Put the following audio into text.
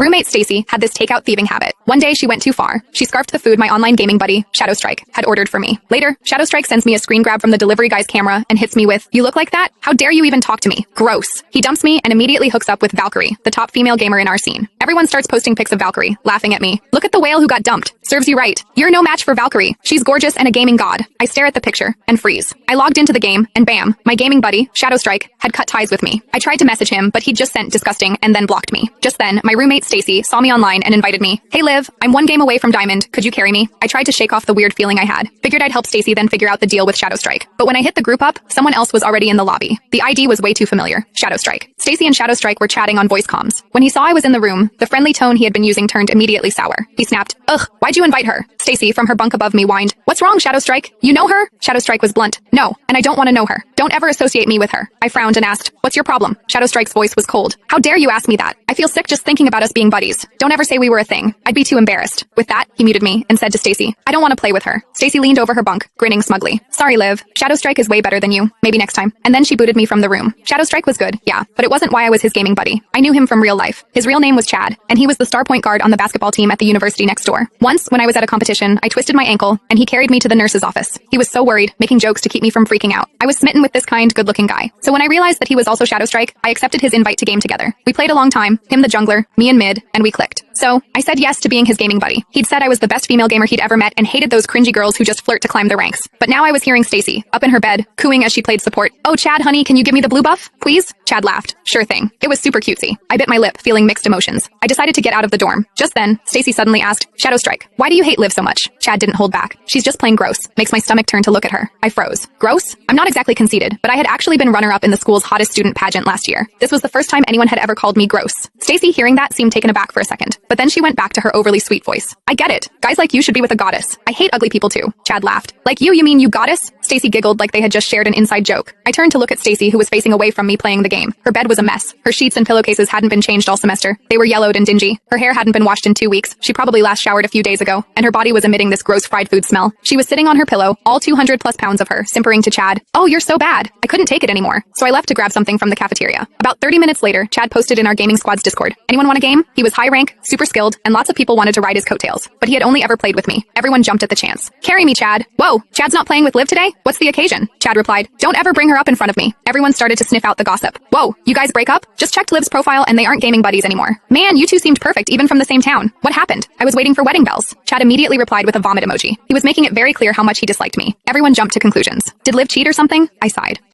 Roommate Stacy had this takeout thieving habit. One day she went too far. She scarfed the food my online gaming buddy, Shadowstrike, had ordered for me. Later, Shadowstrike sends me a screen grab from the delivery guy's camera and hits me with, "You look like that? How dare you even talk to me? Gross." He dumps me and immediately hooks up with Valkyrie, the top female gamer in our scene. Everyone starts posting pics of Valkyrie, laughing at me. "Look at the whale who got dumped. Serves you right. You're no match for Valkyrie. She's gorgeous and a gaming god." I stare at the picture and freeze. I logged into the game and bam, my gaming buddy, Shadowstrike, had cut ties with me. I tried to message him, but he just sent disgusting and then blocked me. Just then, my roommate Stacy saw me online and invited me. "Hey Liv, I'm one game away from Diamond. Could you carry me?" I tried to shake off the weird feeling I had. Figured I'd help Stacy then figure out the deal with Shadowstrike. But when I hit the group up, someone else was already in the lobby. The ID was way too familiar. Shadowstrike. Stacy and Shadowstrike were chatting on voice comms. When he saw I was in the room, the friendly tone he had been using turned immediately sour. He snapped, "Ugh, why'd you invite her?" Stacy from her bunk above me whined, "What's wrong, Shadowstrike? You know her?" Shadowstrike was blunt. "No, and I don't want to know her. Don't ever associate me with her." I frowned and asked, "What's your problem?" Shadowstrike's voice was cold. "How dare you ask me that? I feel sick just thinking about us being buddies. Don't ever say we were a thing. I'd be too embarrassed." With that, he muted me and said to Stacy, "I don't want to play with her." Stacy leaned over her bunk, grinning smugly. "Sorry, Liv. Shadowstrike is way better than you. Maybe next time." And then she booted me from the room. Shadowstrike was good, yeah, but it wasn't why I was his gaming buddy. I knew him from real life. His real name was Chad, and he was the star point guard on the basketball team at the university next door. Once, when I was at a competition, I twisted my ankle, and he carried me to the nurse's office. He was so worried, making jokes to keep me from freaking out. I was smitten with this kind, good-looking guy. So when I realized that he was also Shadowstrike, I accepted his invite to game together. We played a long time, him the jungler, me in mid, and we clicked. So, I said yes to being his gaming buddy. He'd said I was the best female gamer he'd ever met and hated those cringy girls who just flirt to climb the ranks. But now I was hearing Stacy, up in her bed, cooing as she played support. "Oh, Chad, honey, can you give me the blue buff, please?" Chad laughed. "Sure thing." It was super cutesy. I bit my lip, feeling mixed emotions. I decided to get out of the dorm. Just then, Stacy suddenly asked, "Shadowstrike, why do you hate Liv so much?" Chad didn't hold back. "She's just plain gross." Makes my stomach turn to look at her. I froze. Gross? I'm not exactly conceited, but I had actually been runner-up in the school's hottest student pageant last year. This was the first time anyone had ever called me gross. Stacy, hearing that, seemed taken aback for a second, but then she went back to her overly sweet voice. "I get it. Guys like you should be with a goddess. I hate ugly people too." Chad laughed. "Like you mean you goddess?" Stacy giggled like they had just shared an inside joke. I turned to look at Stacy, who was facing away from me playing the game. Her bed was a mess. Her sheets and pillowcases hadn't been changed all semester. They were yellowed and dingy. Her hair hadn't been washed in 2 weeks. She probably last showered a few days ago, and her body was emitting this gross fried food smell. She was sitting on her pillow, all 200 plus pounds of her, simpering to Chad, "Oh, you're so bad." I couldn't take it anymore, so I left to grab something from the cafeteria. About 30 minutes later, Chad posted in our gaming squad's Discord, "Anyone want a game?" He was high rank, super skilled, and lots of people wanted to ride his coattails, but he had only ever played with me. Everyone jumped at the chance. "Carry me, Chad." "Whoa, Chad's not playing with Liv today? What's the occasion?" Chad replied, "Don't ever bring her up in front of me." Everyone started to sniff out the gossip. "Whoa, you guys break up? Just checked Liv's profile and they aren't gaming buddies anymore. Man, you two seemed perfect even from the same town. What happened?" "I was waiting for wedding bells." Chad immediately replied with a vomit emoji. He was making it very clear how much he disliked me. Everyone jumped to conclusions. Did Liv cheat or something? I sighed.